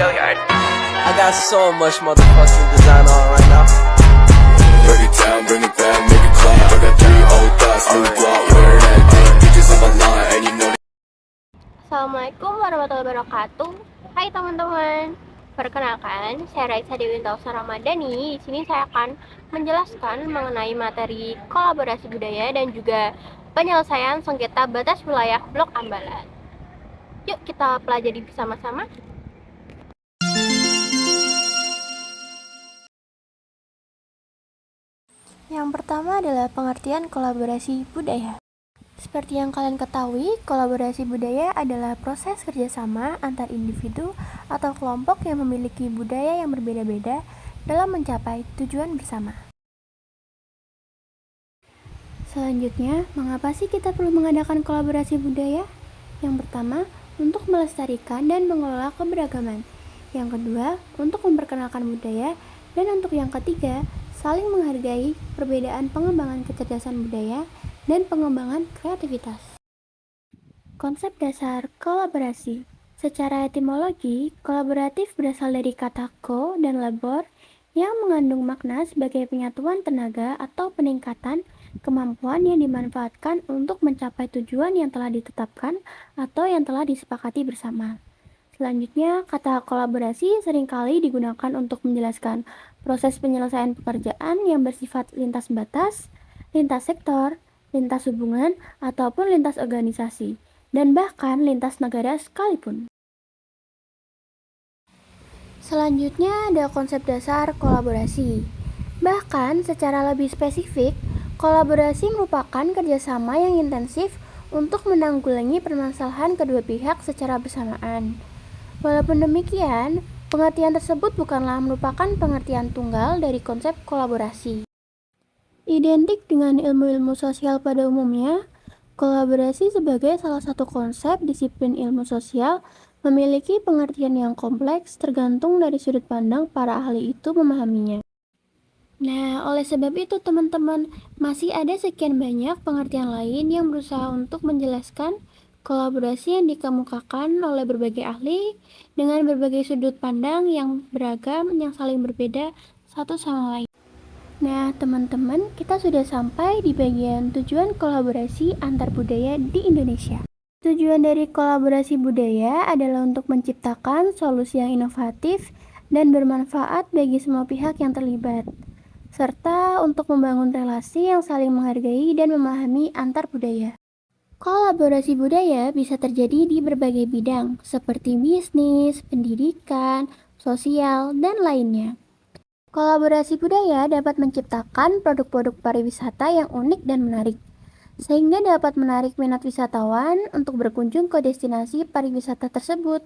I got so much motherfucking design on right now. Break it down, bring it back, make it clap. I got 3 old thoughts, new block, wear that thing. Bitches on my line, and you know. Assalamualaikum warahmatullahi wabarakatuh. Hai teman-teman. Perkenalkan, saya Raisa Dewi Ramadhani. Di sini saya akan menjelaskan mengenai materi kolaborasi budaya dan juga penyelesaian sengketa batas wilayah Blok Ambalat. Yuk kita pelajari bersama-sama. Yang pertama adalah pengertian kolaborasi budaya. Seperti yang kalian ketahui, kolaborasi budaya adalah proses kerjasama antar individu atau kelompok yang memiliki budaya yang berbeda-beda dalam mencapai tujuan bersama. Selanjutnya, mengapa sih kita perlu mengadakan kolaborasi budaya? Yang pertama, untuk melestarikan dan mengelola keberagaman. Yang kedua, untuk memperkenalkan budaya. Dan untuk yang ketiga, saling menghargai perbedaan pengembangan kecerdasan budaya dan pengembangan kreativitas. Konsep dasar kolaborasi. Secara etimologi, kolaboratif berasal dari kata ko dan labor yang mengandung makna sebagai penyatuan tenaga atau peningkatan kemampuan yang dimanfaatkan untuk mencapai tujuan yang telah ditetapkan atau yang telah disepakati bersama. Selanjutnya, kata kolaborasi seringkali digunakan untuk menjelaskan proses penyelesaian pekerjaan yang bersifat lintas batas, lintas sektor, lintas hubungan, ataupun lintas organisasi, dan bahkan lintas negara sekalipun. Selanjutnya ada konsep dasar kolaborasi. Bahkan secara lebih spesifik, kolaborasi merupakan kerjasama yang intensif untuk menanggulangi permasalahan kedua pihak secara bersamaan. Walaupun demikian, pengertian tersebut bukanlah merupakan pengertian tunggal dari konsep kolaborasi. Identik dengan ilmu-ilmu sosial pada umumnya, kolaborasi sebagai salah satu konsep disiplin ilmu sosial memiliki pengertian yang kompleks tergantung dari sudut pandang para ahli itu memahaminya. Nah, oleh sebab itu teman-teman, masih ada sekian banyak pengertian lain yang berusaha untuk menjelaskan kolaborasi yang dikemukakan oleh berbagai ahli dengan berbagai sudut pandang yang beragam yang saling berbeda satu sama lain. Nah, teman-teman, kita sudah sampai di bagian tujuan kolaborasi antar budaya di Indonesia. Tujuan dari kolaborasi budaya adalah untuk menciptakan solusi yang inovatif dan bermanfaat bagi semua pihak yang terlibat, serta untuk membangun relasi yang saling menghargai dan memahami antar budaya. Kolaborasi budaya bisa terjadi di berbagai bidang, seperti bisnis, pendidikan, sosial, dan lainnya. Kolaborasi budaya dapat menciptakan produk-produk pariwisata yang unik dan menarik, sehingga dapat menarik minat wisatawan untuk berkunjung ke destinasi pariwisata tersebut.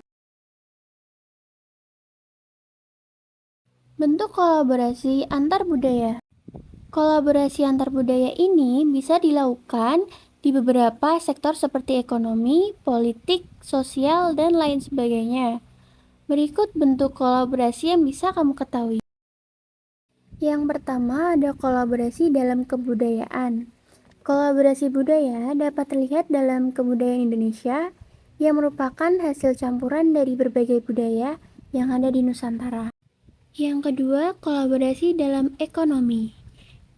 Bentuk kolaborasi antar budaya. Kolaborasi antar budaya ini bisa dilakukan di beberapa sektor seperti ekonomi, politik, sosial, dan lain sebagainya. Berikut bentuk kolaborasi yang bisa kamu ketahui. Yang pertama ada kolaborasi dalam kebudayaan. Kolaborasi budaya dapat terlihat dalam kebudayaan Indonesia yang merupakan hasil campuran dari berbagai budaya yang ada di Nusantara. Yang kedua, kolaborasi dalam ekonomi.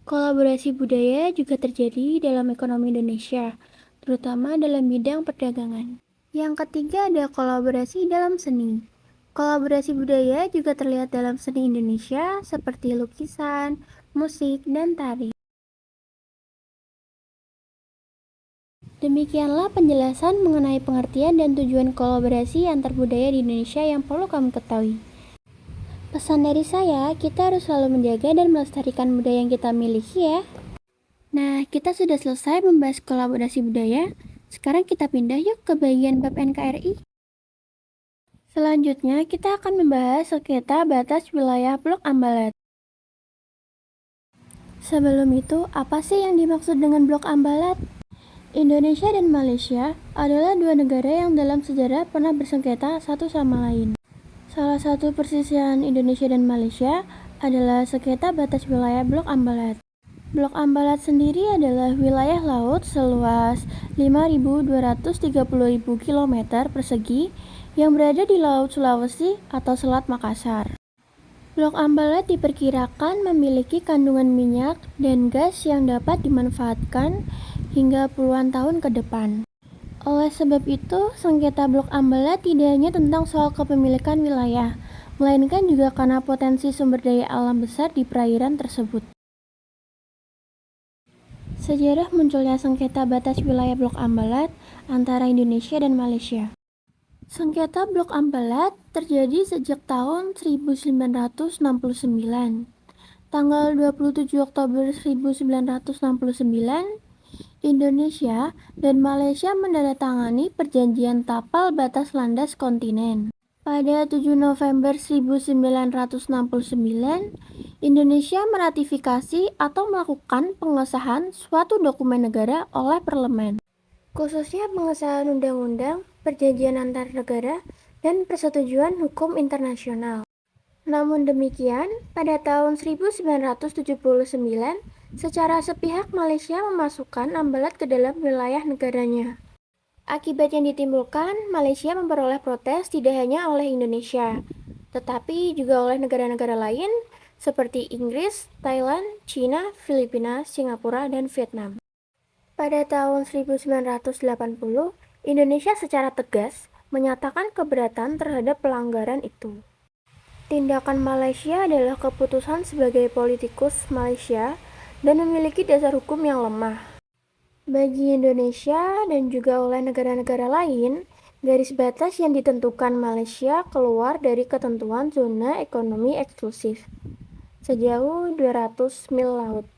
Kolaborasi budaya juga terjadi dalam ekonomi Indonesia, terutama dalam bidang perdagangan. Yang ketiga ada kolaborasi dalam seni. Kolaborasi budaya juga terlihat dalam seni Indonesia seperti lukisan, musik, dan tari. Demikianlah penjelasan mengenai pengertian dan tujuan kolaborasi antar budaya di Indonesia yang perlu kamu ketahui. Pesan dari saya, kita harus selalu menjaga dan melestarikan budaya yang kita miliki ya. Nah, kita sudah selesai membahas kolaborasi budaya. Sekarang kita pindah yuk ke bagian bab NKRI. Selanjutnya, kita akan membahas sengketa batas wilayah Blok Ambalat. Sebelum itu, apa sih yang dimaksud dengan Blok Ambalat? Indonesia dan Malaysia adalah dua negara yang dalam sejarah pernah bersengketa satu sama lain. Salah satu persisian Indonesia dan Malaysia adalah sengketa batas wilayah Blok Ambalat. Blok Ambalat sendiri adalah wilayah laut seluas 5.230.000 km persegi yang berada di Laut Sulawesi atau Selat Makassar. Blok Ambalat diperkirakan memiliki kandungan minyak dan gas yang dapat dimanfaatkan hingga puluhan tahun ke depan. Oleh sebab itu, sengketa Blok Ambalat tidak hanya tentang soal kepemilikan wilayah, melainkan juga karena potensi sumber daya alam besar di perairan tersebut. Sejarah munculnya sengketa batas wilayah Blok Ambalat antara Indonesia dan Malaysia. Sengketa Blok Ambalat terjadi sejak tahun 1969. Tanggal 27 Oktober 1969, Indonesia dan Malaysia menandatangani perjanjian tapal batas landas kontinen. Pada 7 November 1969, Indonesia meratifikasi atau melakukan pengesahan suatu dokumen negara oleh parlemen, khususnya pengesahan undang-undang, perjanjian antar negara, dan persetujuan hukum internasional. Namun demikian, pada tahun 1979, secara sepihak Malaysia memasukkan Ambalat ke dalam wilayah negaranya. Akibat yang ditimbulkan, Malaysia memperoleh protes tidak hanya oleh Indonesia, tetapi juga oleh negara-negara lain seperti Inggris, Thailand, China, Filipina, Singapura, dan Vietnam. Pada tahun 1980, Indonesia secara tegas menyatakan keberatan terhadap pelanggaran itu. Tindakan Malaysia adalah keputusan sebagai politikus Malaysia dan memiliki dasar hukum yang lemah. Bagi Indonesia dan juga oleh negara-negara lain, garis batas yang ditentukan Malaysia keluar dari ketentuan zona ekonomi eksklusif sejauh 200 mil laut.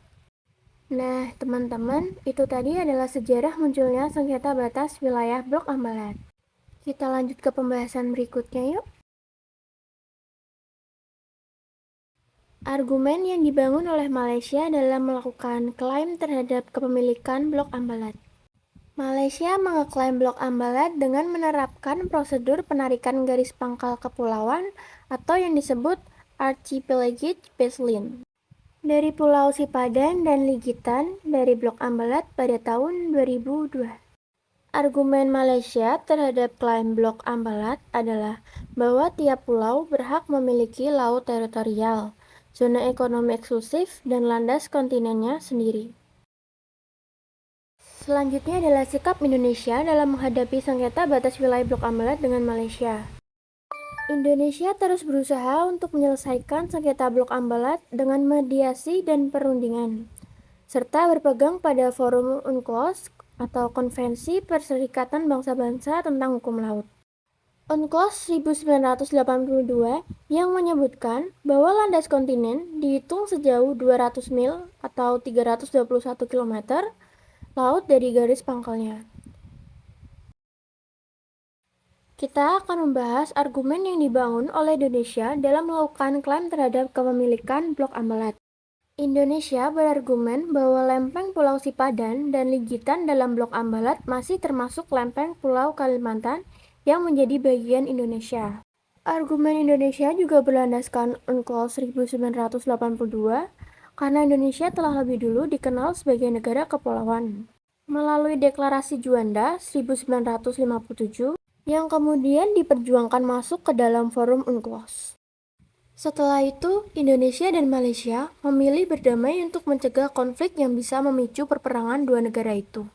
Nah, teman-teman, itu tadi adalah sejarah munculnya sengketa batas wilayah Blok Ambalat. Kita lanjut ke pembahasan berikutnya yuk. Argumen yang dibangun oleh Malaysia dalam melakukan klaim terhadap kepemilikan Blok Ambalat. Malaysia mengeklaim Blok Ambalat dengan menerapkan prosedur penarikan garis pangkal kepulauan atau yang disebut Archipelagic Baseline dari Pulau Sipadan dan Ligitan dari Blok Ambalat pada tahun 2002. Argumen Malaysia terhadap klaim Blok Ambalat adalah bahwa tiap pulau berhak memiliki laut teritorial, zona ekonomi eksklusif, dan landas kontinennya sendiri. Selanjutnya adalah sikap Indonesia dalam menghadapi sengketa batas wilayah Blok Ambalat dengan Malaysia. Indonesia terus berusaha untuk menyelesaikan sengketa Blok Ambalat dengan mediasi dan perundingan, serta berpegang pada Forum UNCLOS atau Konvensi Perserikatan Bangsa-Bangsa tentang Hukum Laut. UNCLOS 1982 yang menyebutkan bahwa landas kontinen dihitung sejauh 200 mil atau 321 km laut dari garis pangkalnya. Kita akan membahas argumen yang dibangun oleh Indonesia dalam melakukan klaim terhadap kepemilikan Blok Ambalat. Indonesia berargumen bahwa lempeng Pulau Sipadan dan Ligitan dalam Blok Ambalat masih termasuk lempeng Pulau Kalimantan yang menjadi bagian Indonesia. Argumen Indonesia juga berlandaskan UNCLOS 1982 karena Indonesia telah lebih dulu dikenal sebagai negara kepulauan melalui Deklarasi Juanda 1957 yang kemudian diperjuangkan masuk ke dalam forum UNCLOS. Setelah itu, Indonesia dan Malaysia memilih berdamai untuk mencegah konflik yang bisa memicu perperangan dua negara itu.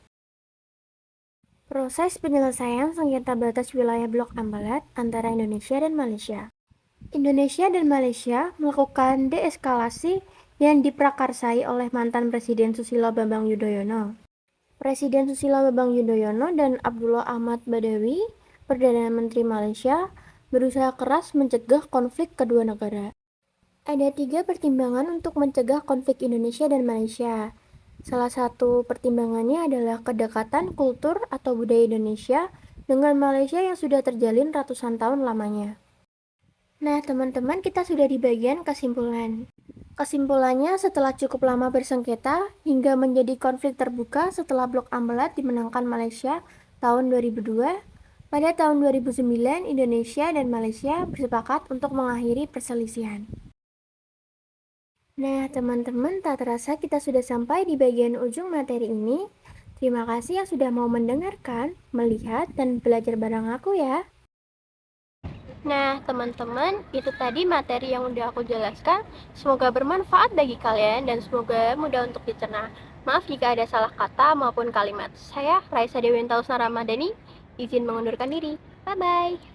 Proses penyelesaian sengketa batas wilayah Blok Ambalat antara Indonesia dan Malaysia. Indonesia dan Malaysia melakukan deeskalasi yang diprakarsai oleh mantan Presiden Susilo Bambang Yudhoyono. Presiden Susilo Bambang Yudhoyono dan Abdullah Ahmad Badawi, Perdana Menteri Malaysia, berusaha keras mencegah konflik kedua negara. Ada 3 pertimbangan untuk mencegah konflik Indonesia dan Malaysia. Salah satu pertimbangannya adalah kedekatan kultur atau budaya Indonesia dengan Malaysia yang sudah terjalin ratusan tahun lamanya. Nah, teman-teman, kita sudah di bagian kesimpulan. Kesimpulannya, setelah cukup lama bersengketa hingga menjadi konflik terbuka setelah Blok Ambalat dimenangkan Malaysia tahun 2002, pada tahun 2009 Indonesia dan Malaysia bersepakat untuk mengakhiri perselisihan. Nah, teman-teman, tak terasa kita sudah sampai di bagian ujung materi ini. Terima kasih yang sudah mau mendengarkan, melihat, dan belajar bareng aku ya. Nah, teman-teman, itu tadi materi yang udah aku jelaskan. Semoga bermanfaat bagi kalian dan semoga mudah untuk dicerna. Maaf jika ada salah kata maupun kalimat. Saya, Raisa Dewinta Usna Ramadhani, izin mengundurkan diri. Bye-bye.